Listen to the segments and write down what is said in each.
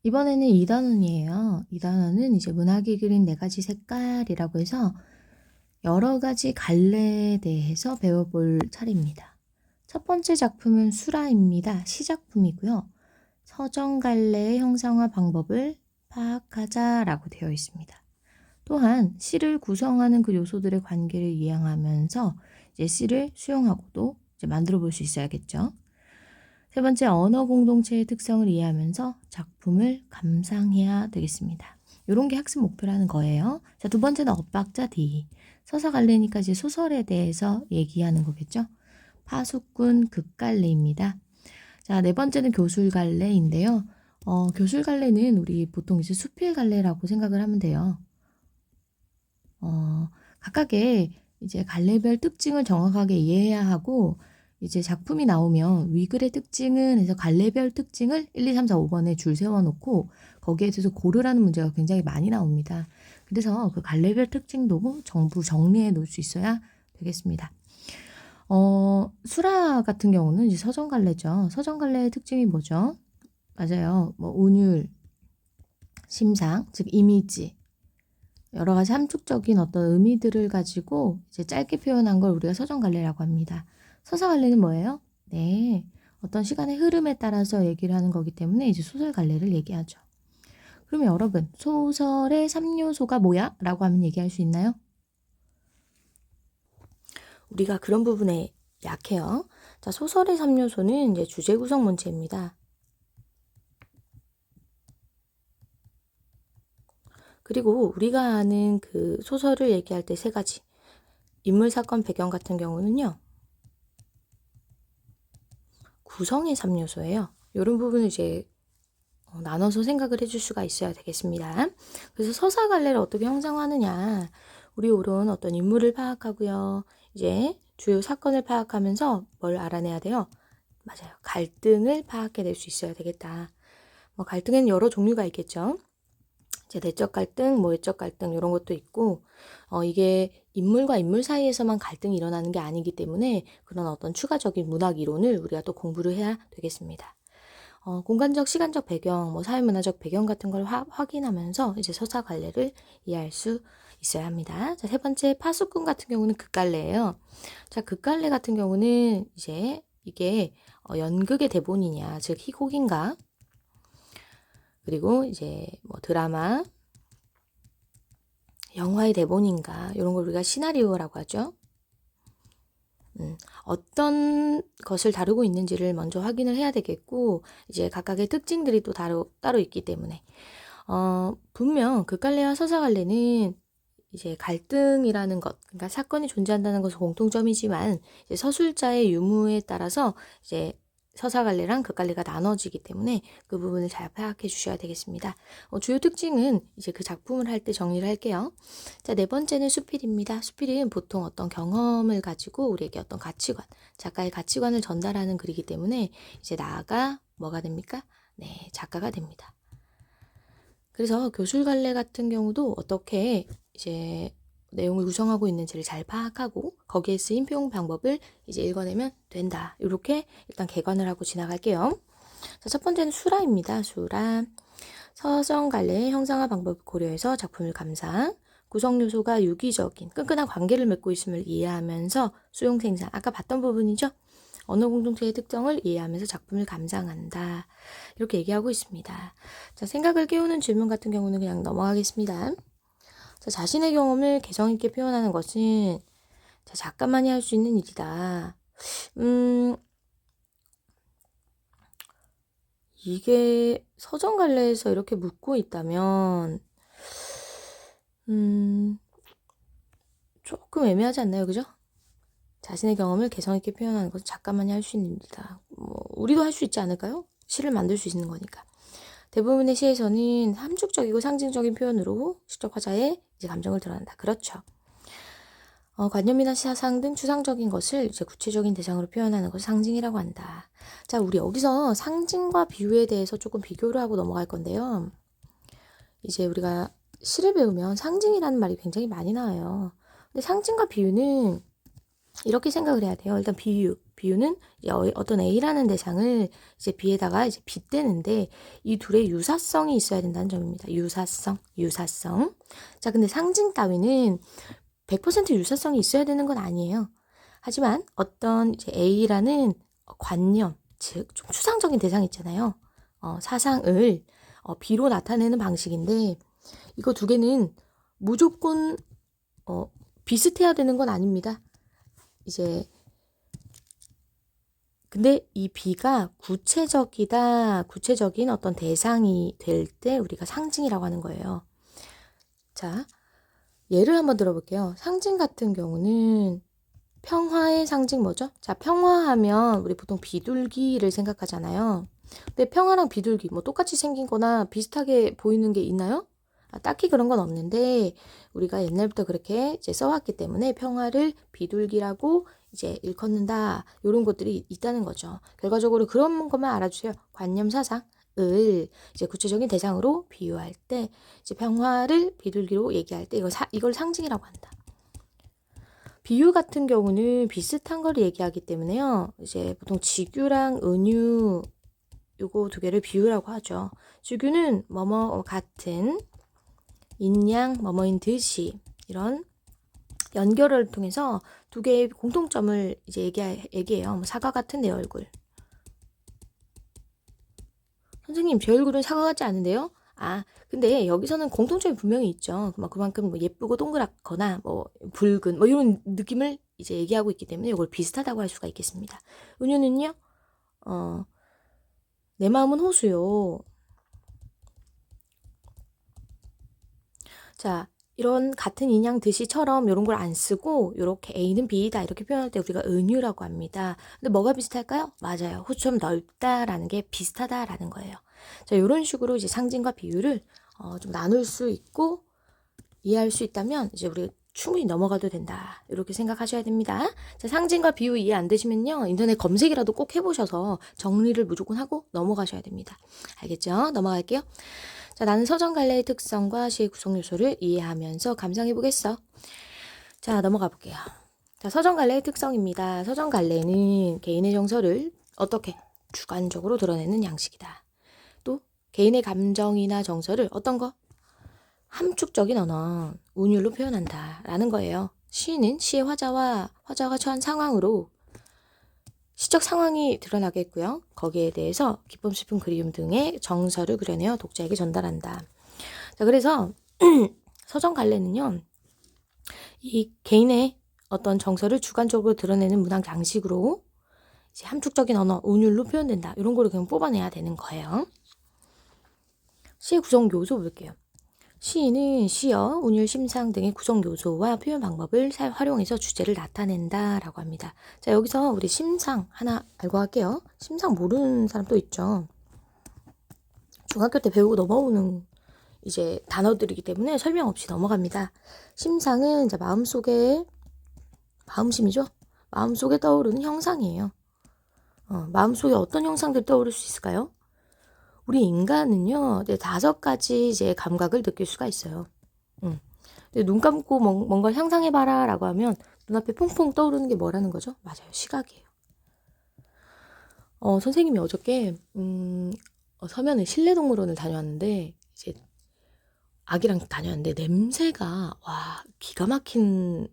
이번에는 2단원이에요. 2단원은 이제 문학이 그린 4가지 색깔이라고 해서 여러 가지 갈래에 대해서 배워볼 차례입니다. 첫 번째 작품은 수라입니다. 시작품이고요. 서정갈래의 형상화 방법을 파악하자라고 되어 있습니다. 또한 시를 구성하는 그 요소들의 관계를 이해하면서 이제 시를 수용하고도 이제 만들어 볼 수 있어야겠죠. 세 번째, 언어 공동체의 특성을 이해하면서 작품을 감상해야 되겠습니다. 이런 게 학습 목표라는 거예요. 자, 두 번째는 엇박자 D. 서사갈래니까 이제 소설에 대해서 얘기하는 거겠죠. 파수꾼 극갈래입니다. 자, 네 번째는 교술갈래인데요. 교술갈래는 우리 보통 이제 수필갈래라고 생각을 하면 돼요. 각각의 이제 갈래별 특징을 정확하게 이해해야 하고, 이제 작품이 나오면 위글의 특징은 해서 갈래별 특징을 1, 2, 3, 4, 5번에 줄 세워놓고 거기에 대해서 고르라는 문제가 굉장히 많이 나옵니다. 그래서 그 갈래별 특징도 전부 정리해 놓을 수 있어야 되겠습니다. 수라 같은 경우는 이제 서정갈래죠. 서정갈래의 특징이 뭐죠? 맞아요. 뭐 운율, 심상, 즉 이미지, 여러 가지 함축적인 어떤 의미들을 가지고 이제 짧게 표현한 걸 우리가 서정갈래라고 합니다. 서사갈래는 뭐예요? 네, 어떤 시간의 흐름에 따라서 얘기를 하는 거기 때문에 이제 소설갈래를 얘기하죠. 그러면 여러분, 소설의 3요소가 뭐야? 라고 하면 얘기할 수 있나요? 우리가 그런 부분에 약해요. 자, 소설의 3요소는 이제 주제 구성 문체입니다. 그리고 우리가 아는 그 소설을 얘기할 때 3가지. 인물, 사건, 배경 같은 경우는요. 구성의 3요소예요. 이런 부분을 이제 나눠서 생각을 해줄 수가 있어야 되겠습니다. 그래서 서사갈래를 어떻게 형성하느냐. 우리 오른 어떤 인물을 파악하고요. 이제 주요 사건을 파악하면서 뭘 알아내야 돼요? 맞아요. 갈등을 파악해낼 수 있어야 되겠다. 갈등에는 여러 종류가 있겠죠. 이제 내적 갈등, 외적 갈등 이런 것도 있고 이게 인물과 인물 사이에서만 갈등이 일어나는 게 아니기 때문에 그런 어떤 추가적인 문학 이론을 우리가 또 공부를 해야 되겠습니다. 공간적, 시간적 배경, 사회문화적 배경 같은 걸 확인하면서 이제 서사 갈래를 이해할 수 있어야 합니다. 자, 세 번째 파수꾼 같은 경우는 극갈래예요. 자, 극갈래 같은 경우는 이제 이게 연극의 대본이냐, 즉 희곡인가, 그리고 이제 드라마, 영화의 대본인가 이런 걸 우리가 시나리오라고 하죠. 어떤 것을 다루고 있는지를 먼저 확인을 해야 되겠고 이제 각각의 특징들이 또 따로 있기 때문에 분명 극갈래와 서사갈래는 이제 갈등이라는 것, 그러니까 사건이 존재한다는 것은 공통점이지만 이제 서술자의 유무에 따라서 이제 서사갈래랑 극갈래가 나눠지기 때문에 그 부분을 잘 파악해 주셔야 되겠습니다. 주요 특징은 이제 그 작품을 할 때 정리를 할게요. 자, 네 번째는 수필입니다. 수필은 보통 어떤 경험을 가지고 우리에게 어떤 가치관, 작가의 가치관을 전달하는 글이기 때문에 이제 나아가 뭐가 됩니까? 네, 작가가 됩니다. 그래서 교술갈래 같은 경우도 어떻게 이제 내용을 구성하고 있는지를 잘 파악하고 거기에 쓰인 표현 방법을 이제 읽어내면 된다. 이렇게 일단 개관을 하고 지나갈게요. 자, 첫 번째는 수라입니다. 수라. 서정갈래의 형상화 방법을 고려해서 작품을 감상. 구성 요소가 유기적인 끈끈한 관계를 맺고 있음을 이해하면서 수용 생산. 아까 봤던 부분이죠. 언어 공동체의 특성을 이해하면서 작품을 감상한다. 이렇게 얘기하고 있습니다. 자, 생각을 깨우는 질문 같은 경우는 그냥 넘어가겠습니다. 자, 자신의 경험을 개성 있게 표현하는 것은 작가만이 할 수 있는 일이다. 이게 서정갈래에서 이렇게 묻고 있다면 조금 애매하지 않나요? 그죠? 자신의 경험을 개성 있게 표현하는 것은 작가만이 할 수 있는 일이다. 우리도 할 수 있지 않을까요? 시를 만들 수 있는 거니까. 대부분의 시에서는 함축적이고 상징적인 표현으로 시적 화자의 이제 감정을 드러낸다. 그렇죠. 관념이나 사상 등 추상적인 것을 이제 구체적인 대상으로 표현하는 것을 상징이라고 한다. 자, 우리 여기서 상징과 비유에 대해서 조금 비교를 하고 넘어갈 건데요. 이제 우리가 시를 배우면 상징이라는 말이 굉장히 많이 나와요. 근데 상징과 비유는 이렇게 생각을 해야 돼요. 일단 비유. 비유는 이제 어떤 A라는 대상을 이제 B에다가 이제 빗대는데 이 둘의 유사성이 있어야 된다는 점입니다. 유사성. 자, 근데 상징 따위는 100% 유사성이 있어야 되는 건 아니에요. 하지만 어떤 이제 A라는 관념, 즉 좀 추상적인 대상 있잖아요. 사상을 B로 나타내는 방식인데 이거 두 개는 무조건 비슷해야 되는 건 아닙니다. 이제 근데 이 B가 구체적인 어떤 대상이 될 때 우리가 상징이라고 하는 거예요. 자, 예를 한번 들어볼게요. 상징 같은 경우는 평화의 상징 뭐죠? 자, 평화하면 우리 보통 비둘기를 생각하잖아요. 근데 평화랑 비둘기 뭐 똑같이 생긴 거나 비슷하게 보이는 게 있나요? 딱히 그런 건 없는데 우리가 옛날부터 그렇게 이제 써왔기 때문에 평화를 비둘기라고 이제 일컫는다. 이런 것들이 있다는 거죠. 결과적으로 그런 것만 알아주세요. 관념 사상을 이제 구체적인 대상으로 비유할 때 이제 평화를 비둘기로 얘기할 때 이걸 상징이라고 한다. 비유 같은 경우는 비슷한 걸 얘기하기 때문에요. 이제 보통 지규랑 은유 요거 두 개를 비유라고 하죠. 지규는 뭐뭐 같은 인양 뭐뭐인 듯이 이런 연결을 통해서 두 개의 공통점을 이제 얘기해요. 사과 같은 내 얼굴. 선생님, 제 얼굴은 사과 같지 않은데요? 근데 여기서는 공통점이 분명히 있죠. 그만큼 뭐 예쁘고 동그랗거나 뭐 붉은 뭐 이런 느낌을 이제 얘기하고 있기 때문에 이걸 비슷하다고 할 수가 있겠습니다. 은유는요, 내 마음은 호수요. 자, 이런 같은 인양 듯이처럼 이런 걸 안 쓰고 이렇게 A는 B다 이렇게 표현할 때 우리가 은유라고 합니다. 근데 뭐가 비슷할까요? 맞아요. 호수처럼 넓다라는 게 비슷하다라는 거예요. 자, 이런 식으로 이제 상징과 비유를 좀 나눌 수 있고 이해할 수 있다면 이제 우리 충분히 넘어가도 된다. 이렇게 생각하셔야 됩니다. 자, 상징과 비유 이해 안 되시면요. 인터넷 검색이라도 꼭 해보셔서 정리를 무조건 하고 넘어가셔야 됩니다. 알겠죠? 넘어갈게요. 자, 나는 서정갈래의 특성과 시의 구성 요소를 이해하면서 감상해 보겠어. 자, 넘어가 볼게요. 자, 서정갈래의 특성입니다. 서정갈래는 개인의 정서를 어떻게 주관적으로 드러내는 양식이다. 또 개인의 감정이나 정서를 어떤 거? 함축적인 언어, 운율로 표현한다 라는 거예요. 시는 시의 화자가 처한 상황으로 시적 상황이 드러나겠고요. 거기에 대해서 기쁨, 슬픔, 그리움 등의 정서를 그려내어 독자에게 전달한다. 자, 그래서 서정갈래는요, 이 개인의 어떤 정서를 주관적으로 드러내는 문학 양식으로 이제 함축적인 언어, 운율로 표현된다. 이런 거를 그냥 뽑아내야 되는 거예요. 시의 구성 요소 볼게요. 시인은 시어, 운율, 심상 등의 구성 요소와 표현 방법을 활용해서 주제를 나타낸다 라고 합니다. 자, 여기서 우리 심상 하나 알고 할게요. 심상 모르는 사람 또 있죠. 중학교 때 배우고 넘어오는 이제 단어들이기 때문에 설명 없이 넘어갑니다. 심상은 이제 마음심이죠. 마음속에 떠오르는 형상이에요. 마음속에 어떤 형상들이 떠오를 수 있을까요? 우리 인간은요, 5가지 이제 감각을 느낄 수가 있어요. 근데 눈 감고 뭔가 상상해봐라 라고 하면 눈앞에 퐁퐁 떠오르는 게 뭐라는 거죠? 맞아요. 시각이에요. 선생님이 어저께, 서면에 실내동물원을 다녀왔는데, 이제 아기랑 다녀왔는데 냄새가, 기가 막힌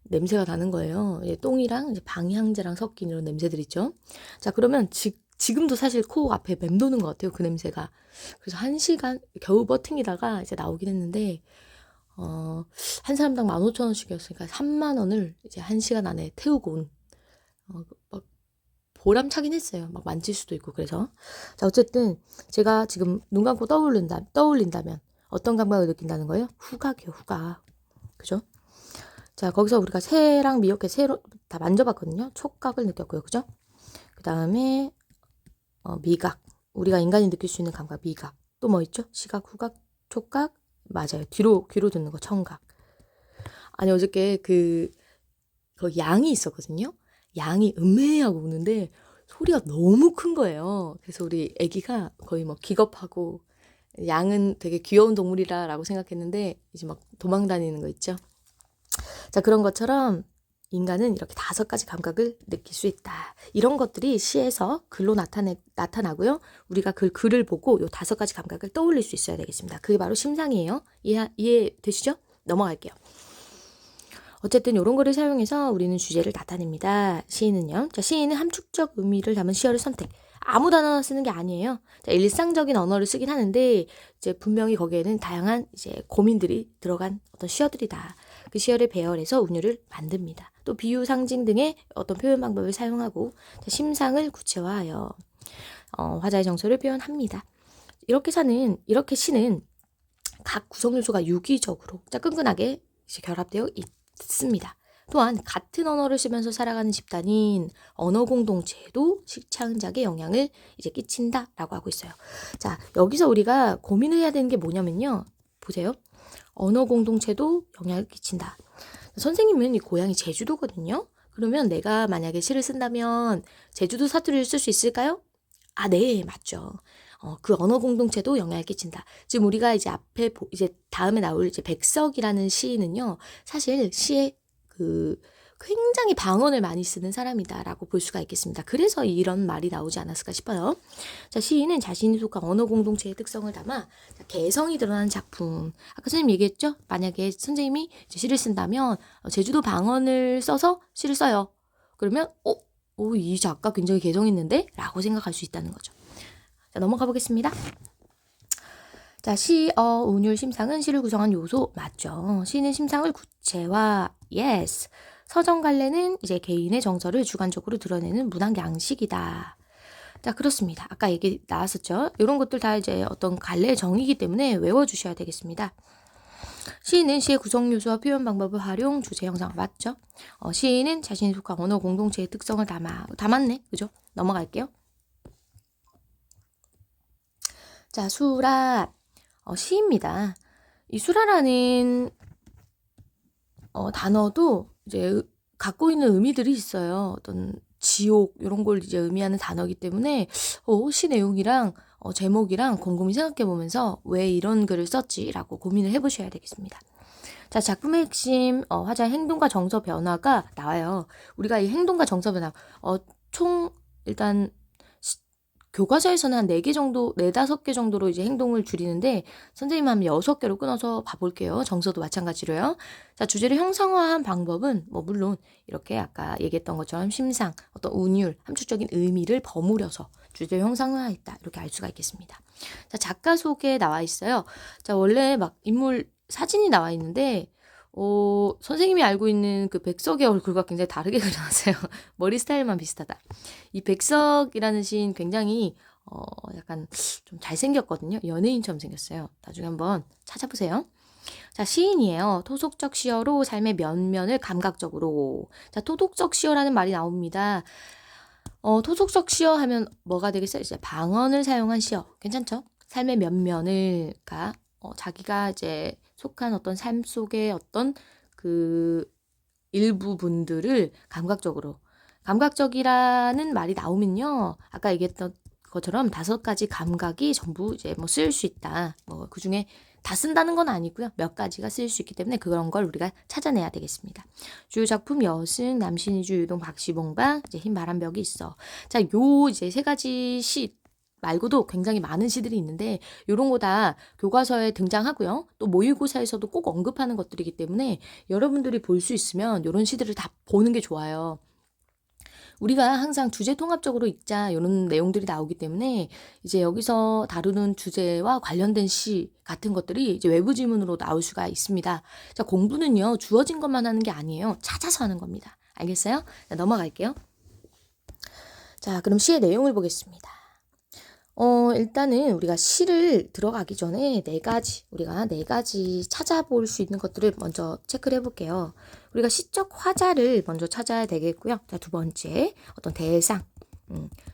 냄새가 나는 거예요. 똥이랑 이제 방향제랑 섞인 이런 냄새들 있죠. 자, 그러면 지금도 사실 코 앞에 맴도는 것 같아요. 그 냄새가. 그래서 1시간 겨우 버팅이다가 이제 나오긴 했는데 한 사람당 15,000원씩이었으니까 30,000원을 이제 1시간 안에 태우고 온 막 보람차긴 했어요. 막 만질 수도 있고 그래서. 자, 어쨌든 제가 지금 눈 감고 떠올린다면 어떤 감각을 느낀다는 거예요? 후각이요, 후각. 그죠? 자, 거기서 우리가 새랑 미역회 새로 다 만져봤거든요. 촉각을 느꼈고요. 그죠? 그 다음에 미각. 우리가 인간이 느낄 수 있는 감각, 미각. 또 뭐 있죠? 시각, 후각, 촉각. 맞아요. 귀로 듣는 거, 청각. 아니, 어저께 거기 양이 있었거든요. 양이 음메하고 우는데 소리가 너무 큰 거예요. 그래서 우리 애기가 거의 뭐 기겁하고 양은 되게 귀여운 동물이라고 생각했는데 이제 막 도망 다니는 거 있죠. 자, 그런 것처럼 인간은 이렇게 5가지 감각을 느낄 수 있다. 이런 것들이 시에서 글로 나타나고요. 우리가 그 글을 보고 요 5가지 감각을 떠올릴 수 있어야 되겠습니다. 그게 바로 심상이에요. 이해되시죠? 넘어갈게요. 어쨌든 이런 거를 사용해서 우리는 주제를 나타냅니다. 시인은요. 자, 시인은 함축적 의미를 담은 시어를 선택. 아무 단어나 쓰는 게 아니에요. 자, 일상적인 언어를 쓰긴 하는데 이제 분명히 거기에는 다양한 이제 고민들이 들어간 어떤 시어들이다. 그 시어를 배열해서 운율을 만듭니다. 또 비유, 상징 등의 어떤 표현 방법을 사용하고 자, 심상을 구체화하여 화자의 정서를 표현합니다. 이렇게 시는 각 구성 요소가 유기적으로 자, 끈끈하게 이제 결합되어 있습니다. 또한 같은 언어를 쓰면서 살아가는 집단인 언어 공동체에도 시창작의 영향을 이제 끼친다라고 하고 있어요. 자, 여기서 우리가 고민을 해야 되는 게 뭐냐면요. 보세요. 언어 공동체도 영향을 끼친다. 선생님은 이 고향이 제주도거든요. 그러면 내가 만약에 시를 쓴다면 제주도 사투리를 쓸 수 있을까요? 아, 네, 맞죠. 그 언어 공동체도 영향을 끼친다. 지금 우리가 이제 이제 다음에 나올 이제 백석이라는 시인은요, 사실 시에 굉장히 방언을 많이 쓰는 사람이다라고 볼 수가 있겠습니다. 그래서 이런 말이 나오지 않았을까 싶어요. 자, 시인은 자신이 속한 언어 공동체의 특성을 담아 개성이 드러나는 작품. 아까 선생님 얘기했죠? 만약에 선생님이 이제 시를 쓴다면 제주도 방언을 써서 시를 써요. 그러면 이 작가 굉장히 개성 있는데? 라고 생각할 수 있다는 거죠. 자, 넘어가 보겠습니다. 자, 운율, 심상은 시를 구성한 요소 맞죠? 시는 심상을 구체화, yes. 서정 갈래는 이제 개인의 정서를 주관적으로 드러내는 문학 양식이다. 자, 그렇습니다. 아까 얘기 나왔었죠? 이런 것들 다 이제 어떤 갈래의 정의이기 때문에 외워주셔야 되겠습니다. 시인은 시의 구성 요소와 표현 방법을 활용, 주제 형상 맞죠? 시인은 자신이 속한 언어 공동체의 특성을 담았네, 그죠? 넘어갈게요. 자, 수라. 시입니다. 이 수라라는 단어도 이제 갖고 있는 의미들이 있어요. 어떤 지옥 이런 걸 이제 의미하는 단어이기 때문에 시 내용이랑 제목이랑 곰곰이 생각해 보면서 왜 이런 글을 썼지라고 고민을 해보셔야 되겠습니다. 자, 작품의 핵심 화자의 행동과 정서 변화가 나와요. 우리가 이 행동과 정서 변화 총 일단 교과서에서는 한 4개 정도, 4-5개 정도로 이제 행동을 줄이는데 선생님 한 6개로 끊어서 봐볼게요. 정서도 마찬가지로요. 자, 주제를 형상화한 방법은 물론 이렇게 아까 얘기했던 것처럼 심상, 어떤 운율, 함축적인 의미를 버무려서 주제를 형상화했다. 이렇게 알 수가 있겠습니다. 자, 작가 소개 나와 있어요. 자, 원래 막 인물 사진이 나와 있는데 선생님이 알고 있는 그 백석의 얼굴과 굉장히 다르게 그려놨어요. 머리 스타일만 비슷하다. 이 백석이라는 시인 굉장히 약간 좀 잘생겼거든요. 연예인처럼 생겼어요. 나중에 한번 찾아보세요. 자, 시인이에요. 토속적 시어로 삶의 면면을 감각적으로. 자, 토속적 시어라는 말이 나옵니다. 토속적 시어 하면 뭐가 되겠어요? 이제 방언을 사용한 시어. 괜찮죠? 삶의 면면을, 자기가 이제 속한 어떤 삶 속의 어떤 그 일부분들을 감각적이라는 말이 나오면요. 아까 얘기했던 것처럼 5가지 감각이 전부 이제 쓰일 수 있다. 그 중에 다 쓴다는 건 아니고요. 몇 가지가 쓰일 수 있기 때문에 그런 걸 우리가 찾아내야 되겠습니다. 주요 작품 여승, 남신이주, 유동, 박시봉방, 이제 흰 바람벽이 있어. 자, 요 이제 3가지 시 말고도 굉장히 많은 시들이 있는데 이런 거 다 교과서에 등장하고요. 또 모의고사에서도 꼭 언급하는 것들이기 때문에 여러분들이 볼 수 있으면 이런 시들을 다 보는 게 좋아요. 우리가 항상 주제 통합적으로 읽자 이런 내용들이 나오기 때문에 이제 여기서 다루는 주제와 관련된 시 같은 것들이 이제 외부 지문으로 나올 수가 있습니다. 자, 공부는요. 주어진 것만 하는 게 아니에요. 찾아서 하는 겁니다. 알겠어요? 자, 넘어갈게요. 자, 그럼 시의 내용을 보겠습니다. 일단은 우리가 시를 들어가기 전에 우리가 4가지 찾아볼 수 있는 것들을 먼저 체크를 해볼게요. 우리가 시적 화자를 먼저 찾아야 되겠고요. 자, 2번째, 어떤 대상.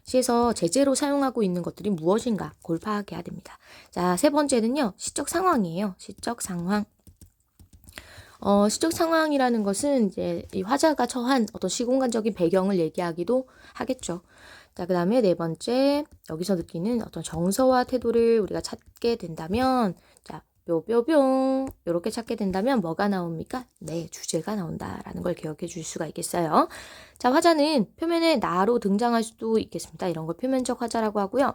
시에서 제재로 사용하고 있는 것들이 무엇인가 그걸 파악해야 됩니다. 자, 3번째는요, 시적 상황이에요. 시적 상황. 시적 상황이라는 것은 이제 이 화자가 처한 어떤 시공간적인 배경을 얘기하기도 하겠죠. 자, 그 다음에 4번째, 여기서 느끼는 어떤 정서와 태도를 우리가 찾게 된다면, 자, 뿅뿅뿅 이렇게 찾게 된다면 뭐가 나옵니까? 네, 주제가 나온다라는 걸 기억해 줄 수가 있겠어요. 자, 화자는 표면에 나로 등장할 수도 있겠습니다. 이런 걸 표면적 화자라고 하고요.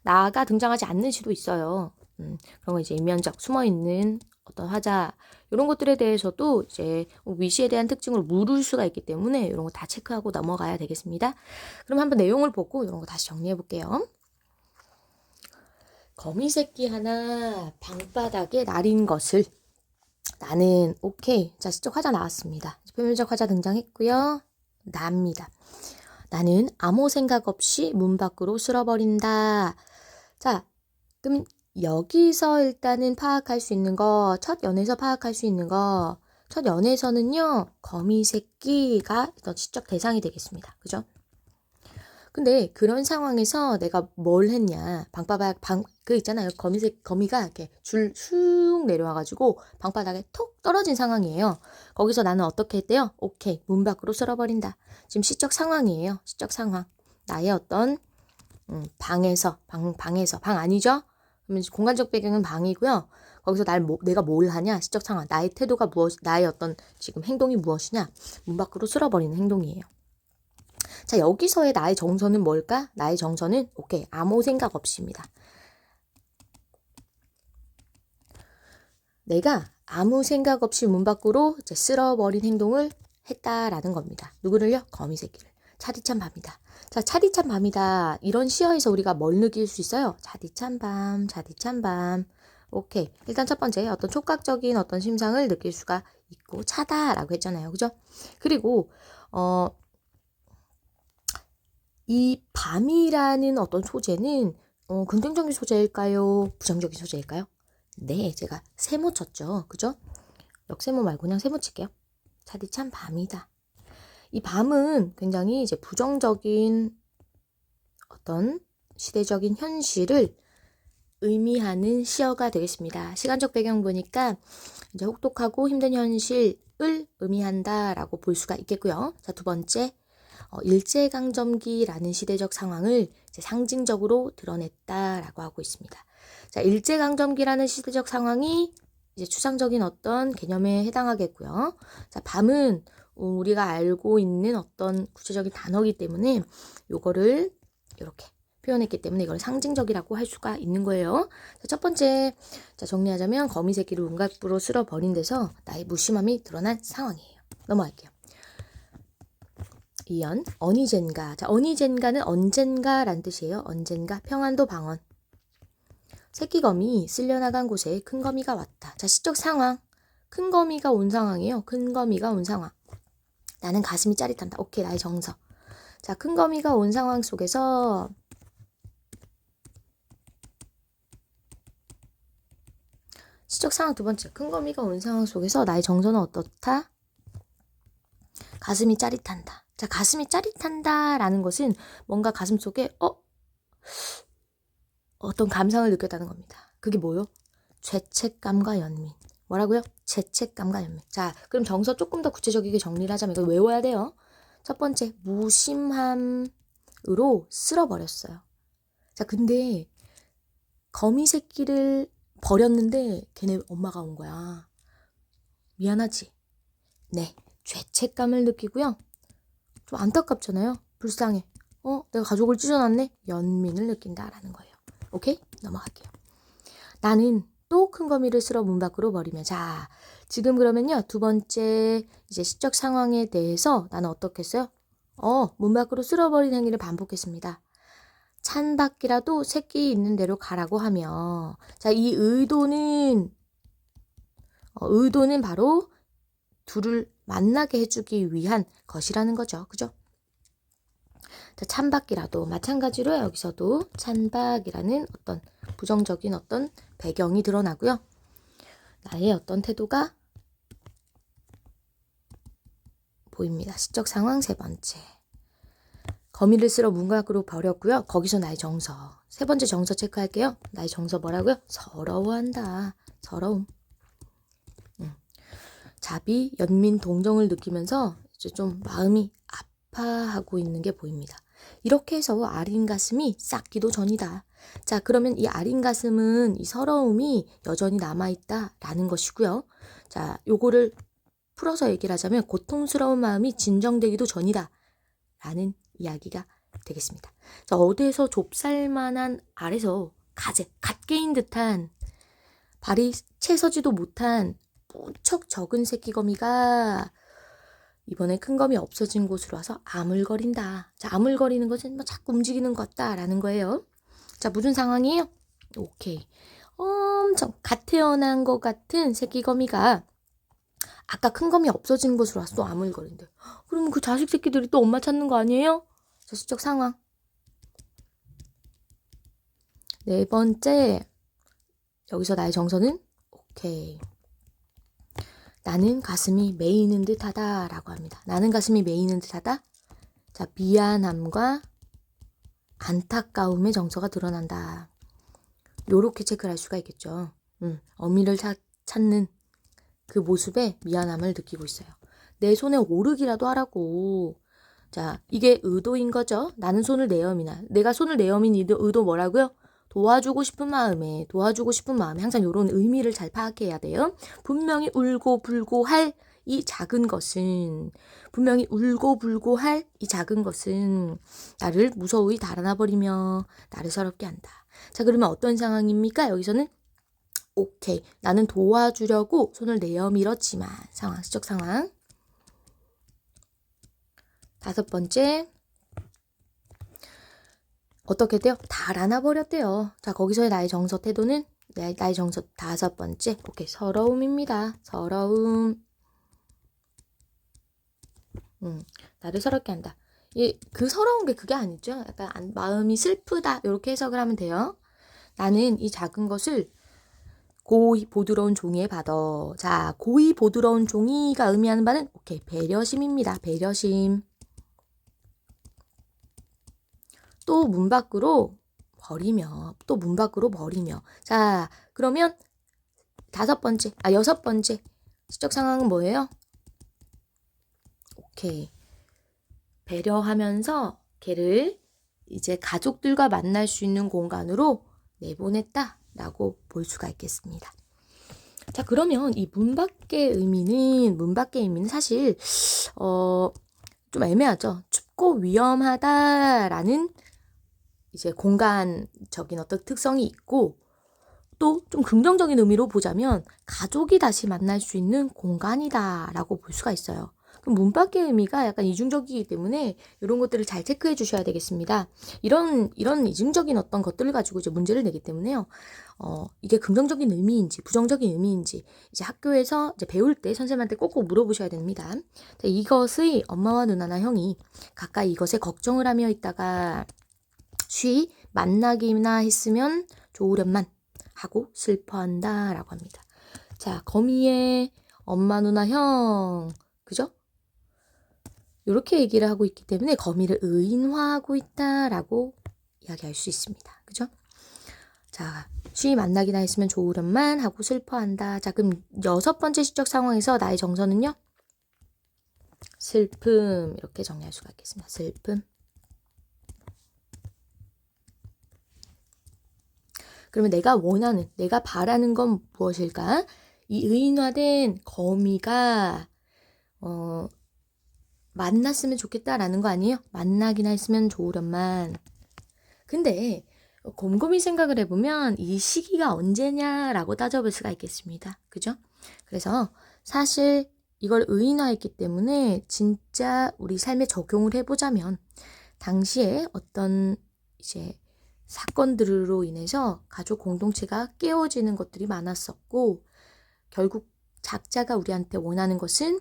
나가 등장하지 않는 시도 있어요. 그런 거 이제 인면적, 숨어있는 어떤 화자 이런 것들에 대해서도 이제 위시에 대한 특징을 물을 수가 있기 때문에 이런 거 다 체크하고 넘어가야 되겠습니다. 그럼 한번 내용을 보고 이런 거 다시 정리해 볼게요. 거미 새끼 하나 방바닥에 날인 것을 나는 오케이. 자, 시적 화자 나왔습니다. 표면적 화자 등장했고요. 나입니다. 나는 아무 생각 없이 문 밖으로 쓸어버린다. 자, 그럼 여기서 일단은 파악할 수 있는 거, 첫 연에서 파악할 수 있는 거, 첫 연에서는요, 거미 새끼가 어떤 시적 대상이 되겠습니다. 그죠? 근데 그런 상황에서 내가 뭘 했냐. 그 있잖아요. 거미가 이렇게 줄 쑥 내려와가지고 방바닥에 톡 떨어진 상황이에요. 거기서 나는 어떻게 했대요? 오케이. 문 밖으로 쓸어버린다. 지금 시적 상황이에요. 시적 상황. 나의 어떤, 방 아니죠? 그러면 공간적 배경은 방이고요. 거기서 내가 뭘 하냐? 시적 상황. 나의 태도가 나의 어떤 지금 행동이 무엇이냐? 문 밖으로 쓸어버리는 행동이에요. 자, 여기서의 나의 정서는 뭘까? 나의 정서는 오케이, 아무 생각 없이입니다. 내가 아무 생각 없이 문 밖으로 이제 쓸어버린 행동을 했다라는 겁니다. 누구를요? 거미 새끼를. 차디찬 밤이다. 자, 차디찬 밤이다. 이런 시어에서 우리가 뭘 느낄 수 있어요? 차디찬 밤, 차디찬 밤. 오케이. 일단 첫 번째 어떤 촉각적인 어떤 심상을 느낄 수가 있고 차다라고 했잖아요. 그죠? 그리고 이 밤이라는 어떤 소재는 긍정적인 소재일까요? 부정적인 소재일까요? 네, 제가 세모 쳤죠. 그죠? 역세모 말고 그냥 세모 칠게요. 차디찬 밤이다. 이 밤은 굉장히 이제 부정적인 어떤 시대적인 현실을 의미하는 시어가 되겠습니다. 시간적 배경 보니까 이제 혹독하고 힘든 현실을 의미한다라고 볼 수가 있겠고요. 자, 두 번째. 일제강점기라는 시대적 상황을 이제 상징적으로 드러냈다라고 하고 있습니다. 자, 일제강점기라는 시대적 상황이 이제 추상적인 어떤 개념에 해당하겠고요. 자, 밤은 우리가 알고 있는 어떤 구체적인 단어이기 때문에 요거를 이렇게 표현했기 때문에 이걸 상징적이라고 할 수가 있는 거예요. 자, 첫 번째, 자, 정리하자면 거미 새끼를 운갑부로 쓸어버린 데서 나의 무심함이 드러난 상황이에요. 넘어갈게요. 2연 어니젠가. 자, 어니젠가는 언젠가란 뜻이에요. 언젠가. 평안도 방언. 새끼거미 쓸려나간 곳에 큰 거미가 왔다. 자, 시적 상황. 큰 거미가 온 상황이에요. 큰 거미가 온 상황. 나는 가슴이 짜릿한다. 오케이, 나의 정서. 자, 큰 거미가 온 상황 속에서 시적 상황 두 번째. 큰 거미가 온 상황 속에서 나의 정서는 어떻다? 가슴이 짜릿한다. 자, 가슴이 짜릿한다라는 것은 뭔가 가슴 속에 어떤 감상을 느꼈다는 겁니다. 그게 뭐요? 죄책감과 연민. 뭐라고요? 죄책감과 연민. 자, 그럼 정서 조금 더 구체적이게 정리를 하자면 이거 외워야 돼요. 첫 번째, 무심함으로 쓸어버렸어요. 자, 근데 거미 새끼를 버렸는데 걔네 엄마가 온 거야. 미안하지? 네, 죄책감을 느끼고요. 좀 안타깝잖아요. 불쌍해. 내가 가족을 찢어놨네? 연민을 느낀다라는 거예요. 오케이? 넘어갈게요. 나는 또 큰 거미를 쓸어 문 밖으로 버리면. 자, 지금 그러면요. 두 번째 이제 시적 상황에 대해서 나는 어떻게 했어요? 문 밖으로 쓸어버린 행위를 반복했습니다. 찬바퀴라도 새끼 있는 대로 가라고 하며. 자, 이 의도는 바로 둘을 만나게 해주기 위한 것이라는 거죠. 그죠? 자, 찬박이라도 마찬가지로 여기서도 찬박이라는 어떤 부정적인 어떤 배경이 드러나고요. 나의 어떤 태도가 보입니다. 시적 상황 세 번째. 거미를 쓸어 문 밖으로 버렸고요. 거기서 나의 정서. 세 번째 정서 체크할게요. 나의 정서 뭐라고요? 서러워한다. 서러움. 자비, 연민, 동정을 느끼면서 이제 좀 마음이 아파하고 있는 게 보입니다. 이렇게 해서 아린 가슴이 싹기도 전이다. 자, 그러면 이 아린 가슴은 이 서러움이 여전히 남아있다라는 것이고요. 자, 요거를 풀어서 얘기를 하자면 고통스러운 마음이 진정되기도 전이다 라는 이야기가 되겠습니다. 자, 어디에서 좁쌀만한 알에서 갓 깨인 듯한 발이 채 서지도 못한 무척 적은 새끼거미가 이번에 큰 검이 없어진 곳으로 와서 아물거린다. 자, 아물거리는 것은 뭐 자꾸 움직이는 것 같다라는 거예요. 자, 무슨 상황이에요? 오케이. 엄청 갓 태어난 것 같은 새끼거미가 아까 큰 검이 없어진 곳으로 와서 또 아물거린대. 그러면 그 자식 새끼들이 또 엄마 찾는 거 아니에요? 자, 시적 상황. 네 번째, 여기서 나의 정서는 오케이. 나는 가슴이 메이는 듯하다 라고 합니다. 나는 가슴이 메이는 듯하다. 자, 미안함과 안타까움의 정서가 드러난다. 요렇게 체크를 할 수가 있겠죠. 어미를 찾는 그 모습에 미안함을 느끼고 있어요. 내 손에 오르기라도 하라고. 자, 이게 의도인 거죠. 나는 손을 내어미나. 내가 손을 내어민 의도 뭐라고요? 도와주고 싶은 마음에 항상 이런 의미를 잘 파악해야 돼요. 분명히 울고 불고 할 이 작은 것은 나를 무서이 달아나버리며 나를 서럽게 한다. 자, 그러면 어떤 상황입니까? 여기서는 오케이. 나는 도와주려고 손을 내어밀었지만 시적 상황. 다섯 번째. 어떻게 돼요? 달아나 버렸대요. 자, 거기서의 나의 정서 태도는 나의 정서 다섯 번째. 오케이. 서러움입니다. 서러움. 나를 서럽게 한다. 그 서러운 게 그게 아니죠. 약간 마음이 슬프다. 이렇게 해석을 하면 돼요. 나는 이 작은 것을 고이 보드러운 종이에 받아. 자, 고이 보드러운 종이가 의미하는 바는 오케이. 배려심입니다. 배려심. 또 문 밖으로 버리며. 자, 그러면 여섯 번째 시적 상황은 뭐예요? 오케이. 배려하면서 걔를 이제 가족들과 만날 수 있는 공간으로 내보냈다라고 볼 수가 있겠습니다. 자, 그러면 이 문 밖의 의미는 사실 좀 애매하죠. 춥고 위험하다라는 이제 공간적인 어떤 특성이 있고, 또 좀 긍정적인 의미로 보자면 가족이 다시 만날 수 있는 공간이다라고 볼 수가 있어요. 그럼 문 밖의 의미가 약간 이중적이기 때문에 이런 것들을 잘 체크해 주셔야 되겠습니다. 이런 이중적인 어떤 것들을 가지고 이제 문제를 내기 때문에요. 이게 긍정적인 의미인지 부정적인 의미인지 이제 학교에서 이제 배울 때 선생님한테 꼭꼭 물어보셔야 됩니다. 자, 이것의 엄마와 누나나 형이 각각 이것에 걱정을 하며 있다가 쉬 만나기나 했으면 좋으련만 하고 슬퍼한다 라고 합니다. 자, 거미의 엄마 누나 형, 그죠? 이렇게 얘기를 하고 있기 때문에 거미를 의인화하고 있다라고 이야기할 수 있습니다. 그죠? 자, 쉬 만나기나 했으면 좋으련만 하고 슬퍼한다. 자, 그럼 여섯 번째 시적 상황에서 나의 정서는요? 슬픔. 이렇게 정리할 수가 있겠습니다. 슬픔. 그러면 내가 바라는 건 무엇일까? 이 의인화된 거미가 만났으면 좋겠다라는 거 아니에요? 만나기나 했으면 좋으련만. 근데 곰곰이 생각을 해보면 이 시기가 언제냐라고 따져볼 수가 있겠습니다. 그죠? 그래서 사실 이걸 의인화했기 때문에 진짜 우리 삶에 적용을 해보자면 당시에 어떤 이제 사건들로 인해서 가족 공동체가 깨어지는 것들이 많았었고, 결국 작자가 우리한테 원하는 것은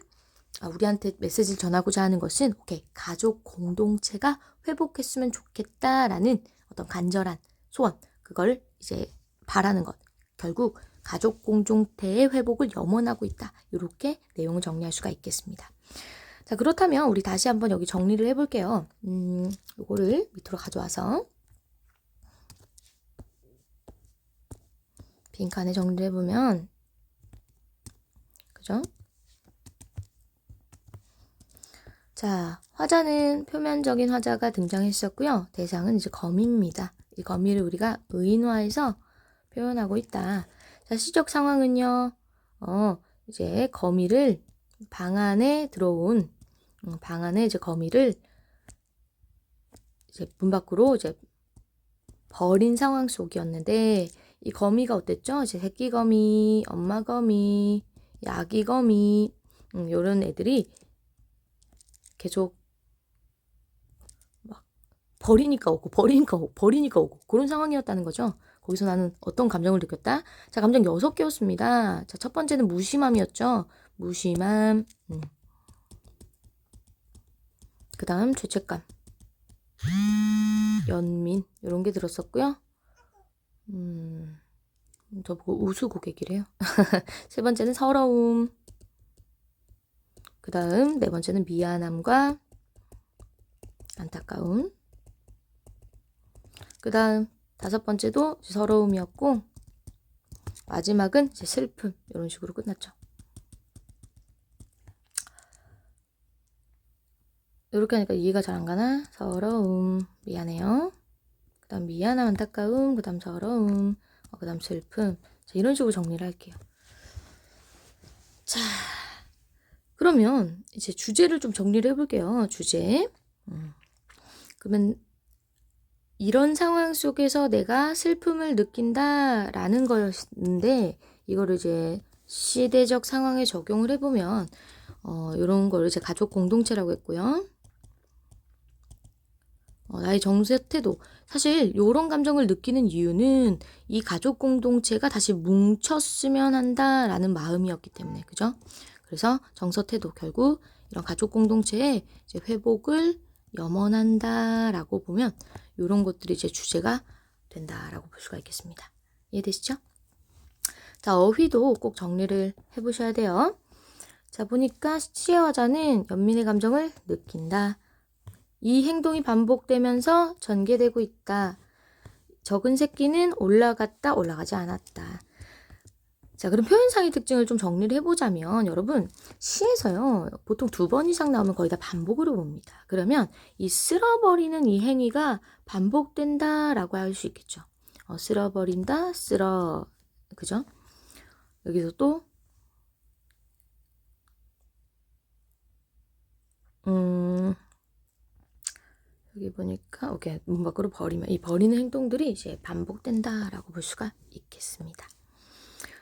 우리한테 메시지를 전하고자 하는 것은 오케이, 가족 공동체가 회복했으면 좋겠다라는 어떤 간절한 소원, 그걸 이제 바라는 것, 결국 가족 공동체의 회복을 염원하고 있다. 이렇게 내용을 정리할 수가 있겠습니다. 자, 그렇다면 우리 다시 한번 여기 정리를 해볼게요. 요거를 밑으로 가져와서 빈칸에 정리를 해보면, 그죠? 자, 화자는 표면적인 화자가 등장했었고요. 대상은 이제 거미입니다. 이 거미를 우리가 의인화해서 표현하고 있다. 자, 시적 상황은요. 이제 거미를 방 안에 들어온 방 안에 이제 거미를 이제 문 밖으로 이제 버린 상황 속이었는데 이 거미가 어땠죠? 이제 새끼 거미, 엄마 거미, 아기 거미 이런 애들이 계속 막 버리니까 오고 그런 상황이었다는 거죠. 거기서 나는 어떤 감정을 느꼈다? 자, 감정 6개였습니다. 자, 첫 번째는 무심함이었죠. 무심함. 그 다음 죄책감. 연민. 이런 게 들었었고요. 저보고 우수고객이래요. 세 번째는 서러움. 그 다음 네 번째는 미안함과 안타까움. 그 다음 다섯 번째도 서러움이었고 마지막은 이제 슬픔. 이런 식으로 끝났죠. 이렇게 하니까 이해가 잘 안 가나? 서러움, 미안해요. 그 다음 미안함, 안타까움, 그 다음 서러움, 그 다음 슬픔. 자, 이런 식으로 정리를 할게요. 자, 그러면 이제 주제를 좀 정리를 해볼게요. 주제. 그러면 이런 상황 속에서 내가 슬픔을 느낀다라는 거였는데 이거를 이제 시대적 상황에 적용을 해보면 이런 걸 이제 가족 공동체라고 했고요. 나의 정세 태도. 사실 이런 감정을 느끼는 이유는 이 가족 공동체가 다시 뭉쳤으면 한다라는 마음이었기 때문에, 그죠? 그래서 정서 태도, 결국 이런 가족 공동체의 이제 회복을 염원한다라고 보면 이런 것들이 이제 주제가 된다라고 볼 수가 있겠습니다. 이해되시죠? 자, 어휘도 꼭 정리를 해보셔야 돼요. 자, 보니까 시의 화자는 연민의 감정을 느낀다. 이 행동이 반복되면서 전개되고 있다. 적은 새끼는 올라갔다, 올라가지 않았다. 자, 그럼 표현상의 특징을 좀 정리를 해보자면 여러분 시에서요 보통 2번 이상 나오면 거의 다 반복으로 봅니다. 그러면 이 쓸어버리는 이 행위가 반복된다라고 할 수 있겠죠. 쓸어버린다, 그죠? 여기서 또 여기 보니까 오케이 문 밖으로 버리면 이 버리는 행동들이 이제 반복된다라고 볼 수가 있겠습니다.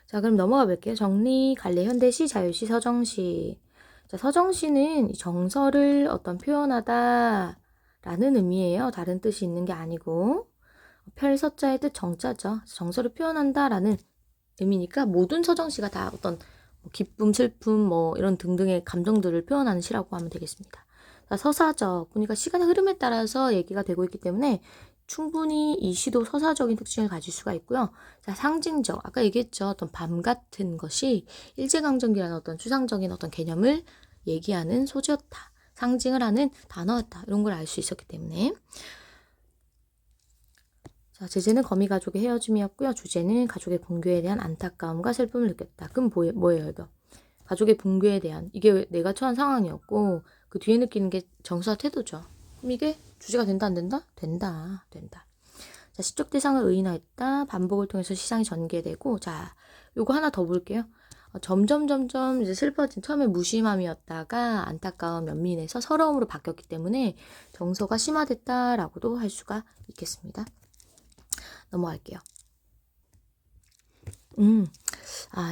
자, 그럼 넘어가 볼게요. 정리, 갈래, 현대시, 자유시, 서정시. 자, 서정시는 정서를 어떤 표현하다라는 의미예요. 다른 뜻이 있는 게 아니고 펼서자의 뜻 정자죠. 정서를 표현한다라는 의미니까 모든 서정시가 다 어떤 기쁨, 슬픔, 뭐 이런 등등의 감정들을 표현하는 시라고 하면 되겠습니다. 자, 서사적. 보니까 시간의 흐름에 따라서 얘기가 되고 있기 때문에 충분히 이 시도 서사적인 특징을 가질 수가 있고요. 자, 상징적. 아까 얘기했죠. 어떤 밤 같은 것이 일제강점기라는 어떤 추상적인 어떤 개념을 얘기하는 소재였다. 상징을 하는 단어였다. 이런 걸 알 수 있었기 때문에. 자, 제재는 거미 가족의 헤어짐이었고요. 주제는 가족의 붕괴에 대한 안타까움과 슬픔을 느꼈다. 그럼 뭐예요, 이거? 가족의 붕괴에 대한, 이게 내가 처한 상황이었고, 그 뒤에 느끼는 게 정서와 태도죠. 그럼 이게 주제가 된다, 안 된다? 된다. 자, 시적 대상을 의인화했다. 반복을 통해서 시상이 전개되고, 자, 요거 하나 더 볼게요. 점점 이제 슬퍼진 처음에 무심함이었다가 안타까움, 연민에서 서러움으로 바뀌었기 때문에 정서가 심화됐다라고도 할 수가 있겠습니다. 넘어갈게요.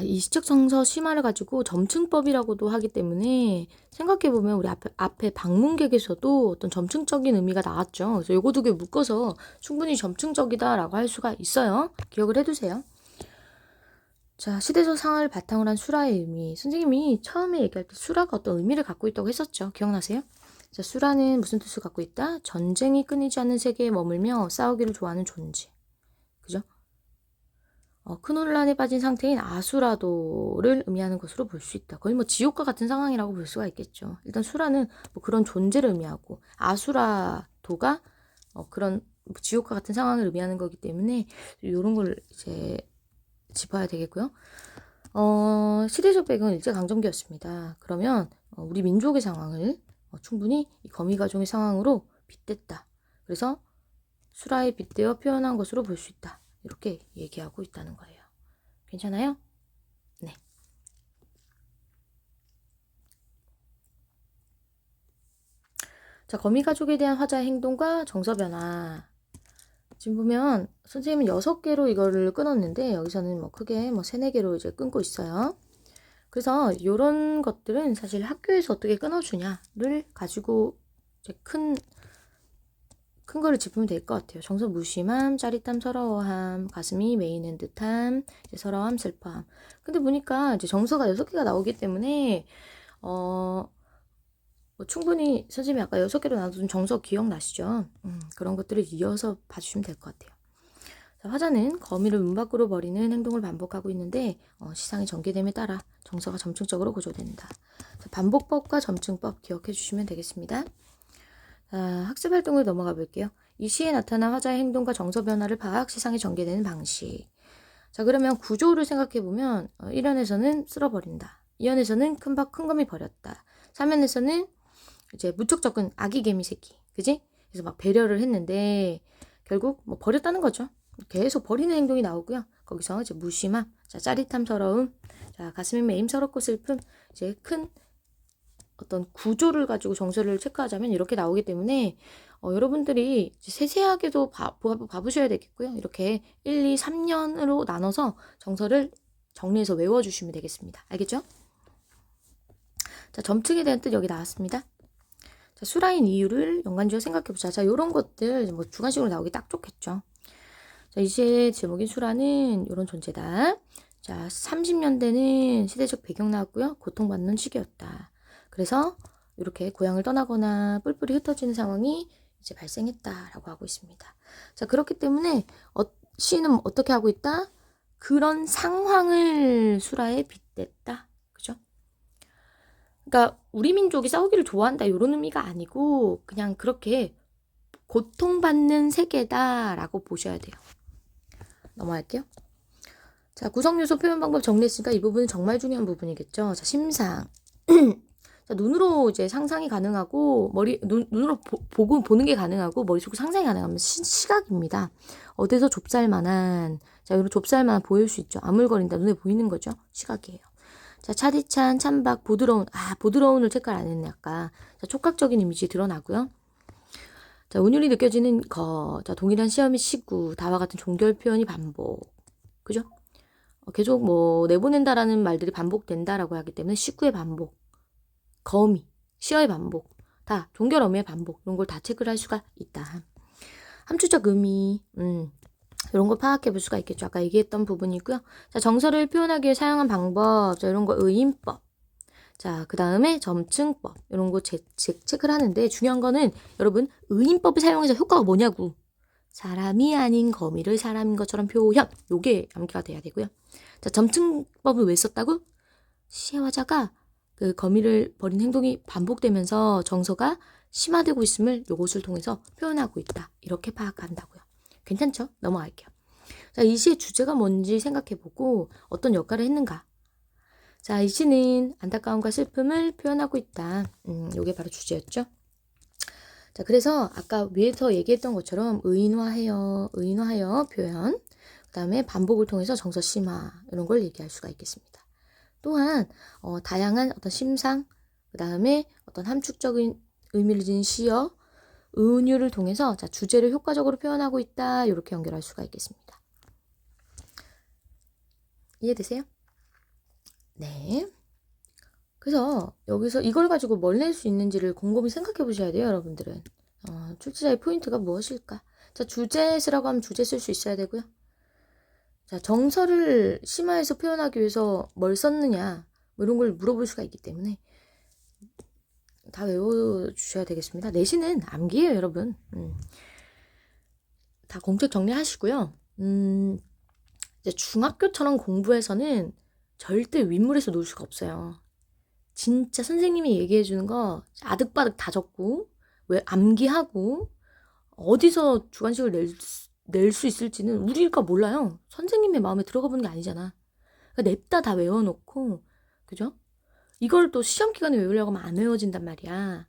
이 시적 정서 심화를 가지고 점층법이라고도 하기 때문에 생각해보면 우리 앞에 방문객에서도 어떤 점층적인 의미가 나왔죠. 그래서 요거 두 개 묶어서 충분히 점층적이다라고 할 수가 있어요. 기억을 해두세요. 자, 시대적 상황을 바탕으로 한 수라의 의미. 선생님이 처음에 얘기할 때 수라가 어떤 의미를 갖고 있다고 했었죠. 기억나세요? 자, 수라는 무슨 뜻을 갖고 있다? 전쟁이 끊이지 않는 세계에 머물며 싸우기를 좋아하는 존재. 그죠? 큰 혼란에 빠진 상태인 아수라도를 의미하는 것으로 볼 수 있다. 거의 뭐 지옥과 같은 상황이라고 볼 수가 있겠죠. 일단 수라는 뭐 그런 존재를 의미하고 아수라도가 그런 지옥과 같은 상황을 의미하는 거기 때문에 이런 걸 이제 짚어야 되겠고요. 시대적 배경은 일제강점기였습니다. 그러면 우리 민족의 상황을 충분히 이 거미가종의 상황으로 빗댔다. 그래서 수라에 빗대어 표현한 것으로 볼 수 있다. 이렇게 얘기하고 있다는 거예요. 괜찮아요? 네. 자, 거미가족에 대한 화자의 행동과 정서 변화. 지금 보면 선생님은 6개로 이거를 끊었는데 여기서는 뭐 크게 뭐 3, 4개로 이제 끊고 있어요. 그래서 이런 것들은 사실 학교에서 어떻게 끊어주냐를 가지고 이제 큰 거를 짚으면 될 것 같아요. 정서 무심함, 짜릿함, 서러워함, 가슴이 메이는 듯함, 이제 서러함, 슬퍼함. 근데 보니까 이제 정서가 6개가 나오기 때문에 뭐 충분히 선생님이 아까 6개로 나눈 정서 기억나시죠? 그런 것들을 이어서 봐주시면 될 것 같아요. 자, 화자는 거미를 문 밖으로 버리는 행동을 반복하고 있는데 시상이 전개됨에 따라 정서가 점층적으로 고조된다. 자, 반복법과 점층법 기억해 주시면 되겠습니다. 자, 학습 활동으로 넘어가 볼게요. 이 시에 나타난 화자의 행동과 정서 변화를 파악, 시상이 전개되는 방식. 자, 그러면 구조를 생각해 보면 1연에서는 쓸어버린다. 2연에서는 큰 거미 버렸다. 3연에서는 이제 무척 적은 아기 개미 새끼, 그지? 그래서 막 배려를 했는데 결국 뭐 버렸다는 거죠. 계속 버리는 행동이 나오고요. 거기서 이제 무심함, 자, 짜릿함, 서러움, 자, 가슴이 메임, 서럽고 슬픔, 이제 큰 어떤 구조를 가지고 정서를 체크하자면 이렇게 나오기 때문에 여러분들이 세세하게도 봐보셔야 되겠고요. 이렇게 1, 2, 3년으로 나눠서 정서를 정리해서 외워주시면 되겠습니다. 알겠죠? 자, 점층에 대한 뜻 여기 나왔습니다. 자, 수라인 이유를 연관지어 생각해보자. 자, 요런 것들 뭐 주관식으로 나오기 딱 좋겠죠. 자, 이제 제목인 수라는 요런 존재다. 자, 30년대는 시대적 배경 나왔고요. 고통받는 시기였다. 그래서 이렇게 고향을 떠나거나 뿔뿔이 흩어지는 상황이 이제 발생했다라고 하고 있습니다. 자, 그렇기 때문에 시는 어떻게 하고 있다? 그런 상황을 수라에 빗댔다. 그죠? 그러니까 우리 민족이 싸우기를 좋아한다 이런 의미가 아니고 그냥 그렇게 고통받는 세계다라고 보셔야 돼요. 넘어갈게요. 자, 구성요소 표현 방법 정리했으니까 이 부분은 정말 중요한 부분이겠죠. 자, 심상. 자, 눈으로 이제 상상이 가능하고 눈으로 보는 게 가능하고 머릿속으로 상상이 가능하면 시각입니다. 어디서 좁쌀만한, 자, 이런 좁쌀만한 보일 수 있죠. 아물거린다, 눈에 보이는 거죠. 시각이에요. 자, 차디찬, 찬박, 보드러운을 체크를 안 했네 아까. 자, 촉각적인 이미지 드러나고요. 자, 운율이 느껴지는 자, 동일한 시험이 시구, 다와 같은 종결 표현이 반복. 그죠? 계속 뭐 내보낸다라는 말들이 반복된다라고 하기 때문에 시구의 반복, 거미, 시어의 반복, 다 종결 어미의 반복 이런 걸 다 체크를 할 수가 있다. 함축적 의미, 이런 걸 파악해 볼 수가 있겠죠. 아까 얘기했던 부분이고요. 자, 정서를 표현하기 위해 사용한 방법, 자, 이런 거 의인법. 자, 그 다음에 점층법 이런 거 체크를 하는데 중요한 거는 여러분 의인법을 사용해서 효과가 뭐냐고. 사람이 아닌 거미를 사람인 것처럼 표현. 요게 암기가 돼야 되고요. 자, 점층법을 왜 썼다고? 시의 화자가 그 거미를 버린 행동이 반복되면서 정서가 심화되고 있음을 요것을 통해서 표현하고 있다. 이렇게 파악한다고요. 괜찮죠? 넘어갈게요. 자, 이 시의 주제가 뭔지 생각해보고 어떤 역할을 했는가. 자, 이 시는 안타까움과 슬픔을 표현하고 있다. 요게 바로 주제였죠. 자, 그래서 아까 위에서 얘기했던 것처럼 의인화하여 표현, 그 다음에 반복을 통해서 정서 심화 이런 걸 얘기할 수가 있겠습니다. 또한 다양한 어떤 심상, 그 다음에 어떤 함축적인 의미를 지닌 시어, 은유를 통해서 자, 주제를 효과적으로 표현하고 있다. 이렇게 연결할 수가 있겠습니다. 이해되세요? 네. 그래서 여기서 이걸 가지고 뭘 낼 수 있는지를 곰곰이 생각해 보셔야 돼요, 여러분들은. 출제자의 포인트가 무엇일까? 자, 주제 쓰라고 하면 주제 쓸 수 있어야 되고요. 자, 정서를 심화해서 표현하기 위해서 뭘 썼느냐, 뭐 이런 걸 물어볼 수가 있기 때문에 다 외워주셔야 되겠습니다. 내신은 암기예요, 여러분. 다 공책 정리하시고요. 이제 중학교처럼 공부해서는 절대 윗물에서 놀 수가 없어요. 진짜 선생님이 얘기해주는 거 아득바득 다 적고 왜 암기하고 어디서 주관식을 낼 수 있을지는 우리가 몰라요. 선생님의 마음에 들어가 보는 게 아니잖아. 그러니까 냅다 다 외워놓고 그죠? 이걸 또 시험 기간에 외우려고 하면 안 외워진단 말이야.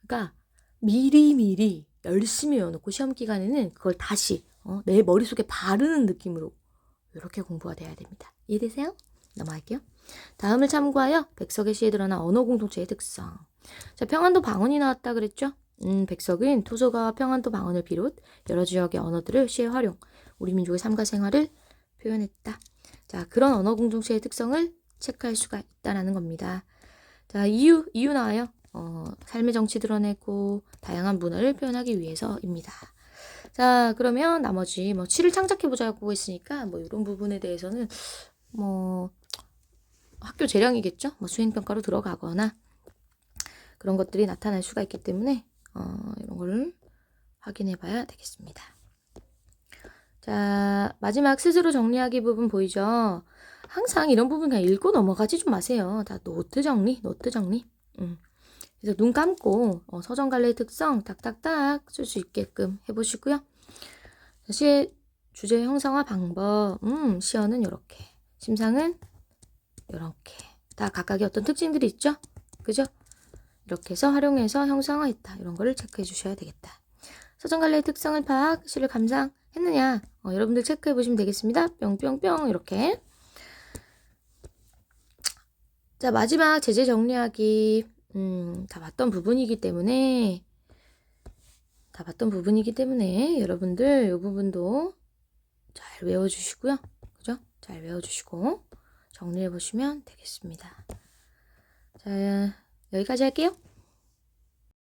그러니까 미리미리 열심히 외워놓고 시험 기간에는 그걸 다시 내 머릿속에 바르는 느낌으로 이렇게 공부가 돼야 됩니다. 이해되세요? 넘어갈게요. 다음을 참고하여 백석의 시에 드러난 언어 공동체의 특성. 자, 평안도 방언이 나왔다 그랬죠? 백석은 토속어와 평안도 방언을 비롯 여러 지역의 언어들을 시에 활용, 우리 민족의 삶과 생활을 표현했다. 자, 그런 언어 공동체의 특성을 체크할 수가 있다라는 겁니다. 자, 이유 나와요. 삶의 정치 드러내고 다양한 문화를 표현하기 위해서입니다. 자, 그러면 나머지 시를 창작해보자고 했으니까 이런 부분에 대해서는 학교 재량이겠죠? 수행평가로 들어가거나 그런 것들이 나타날 수가 있기 때문에 이런 걸 확인해 봐야 되겠습니다. 자, 마지막 스스로 정리하기 부분 보이죠? 항상 이런 부분 그냥 읽고 넘어가지 좀 마세요. 다 노트 정리. 그래서 눈 감고 서정갈래의 특성 딱딱딱 쓸 수 있게끔 해보시고요. 시의 주제 형상화 방법, 시어는 이렇게, 심상은 이렇게 다 각각의 어떤 특징들이 있죠? 그죠? 이렇게 해서 활용해서 형상화했다. 이런 거를 체크해 주셔야 되겠다. 서정갈래의 특성을 파악, 시를 감상했느냐? 여러분들 체크해 보시면 되겠습니다. 뿅뿅뿅 이렇게. 자, 마지막 제재 정리하기. 다 봤던 부분이기 때문에 여러분들 이 부분도 잘 외워주시고요. 그죠? 잘 외워주시고 정리해 보시면 되겠습니다. 자, 여기까지 할게요.